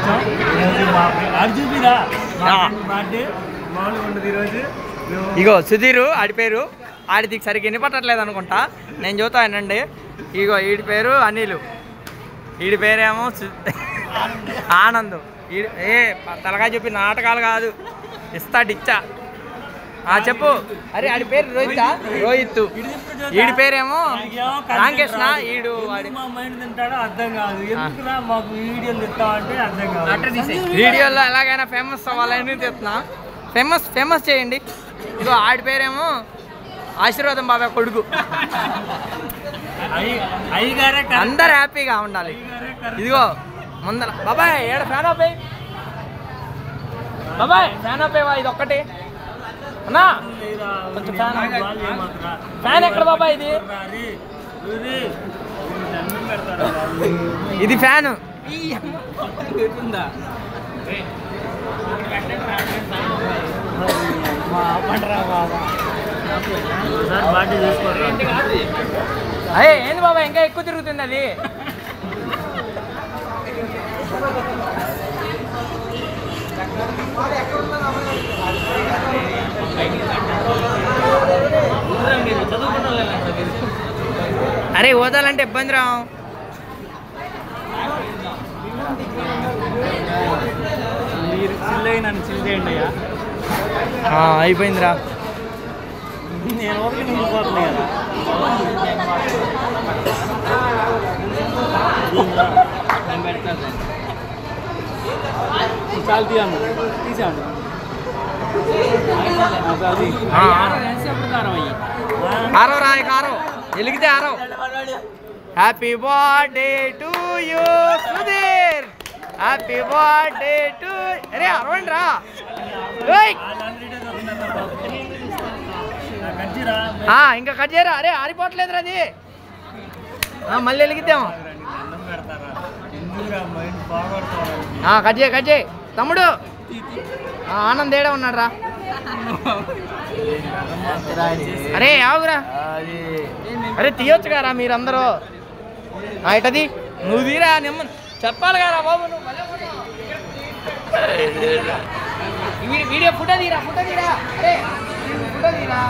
వచ్చాం. ఈరోజు అర్జుబీరా బర్త్డే మామూలుగా ఉండదు ఈరోజు. ఇగో సుధీరు ఆడి పేరు, ఆడిది సరిగ్గా వినపట్టట్లేదు అనుకుంటా, నేను చూతానండి. ఇగో వీడి పేరు అనిల్, వీడి పేరేమో ఆనంద్. ఏ తలగా చెప్పి నాటకాలు కాదు, ఇస్తాడిచ్చా. చెప్పు. అరే ఆడి పేరు రోహిత్, వీడి పేరేమో రాంకృష్ణ. వీడు తింటాడో అర్థం కాదు, ఎందుకురా మాకు వీడియోలు తెస్తామంటే అర్థం కాదు. వీడియోలో ఎలాగైనా ఫేమస్ అవ్వాలని తెస్తున్నా. ఫేమస్ చేయండి. ఇగో ఆడి పేరేమో ఆశీర్వాదం బాబాయ్ కొడుకు. అందరు హ్యాపీగా ఉండాలి. ఇదిగో ముందర బాబాయ్ ఏడ ఫ్యాన్ ఆపేయి, బాబాయ్ ఫ్యాన్ ఆపేవా, ఇది ఒక్కటి అన్నా కొంచెం ఫ్యాన్ ఎక్కడ బాబాయ్, ఇది ఫ్యాను. అయ్యే ఏంది బాబా ఇంకా ఎక్కువ తిరుగుతుంది అది. అరే ఓదాలంటే ఇబ్బంది రా. నన్ను చిల్ చేయండి. అయిపోయిందిరా. నేను ఓకే నిండిపోతుంది కదా. చాలా తీయాము తీసాము. ఆరో రా, ఆరో వెలిగితే ఆరో. Happy birthday to you Sudheer, happy birthday to. అరే అరవండి రా. ఇంకా కట్ చేయరా. అరే ఆరిపోవట్లేదు అది, మళ్ళీ వెలిగిద్దాం. కట్ చేయి తమ్ముడు. ఆనంద్ ఏడా ఉన్నాడు రా. అరే ఆవురా, అరే తీయొచ్చు కదా మీరందరూ. ఇటది నువ్వు తీరా, నిమ్మ చెప్పాలి కదా బాబు. నువ్వు వీడియో ఫోటో తీరా. అరే ఫోటో తీరా.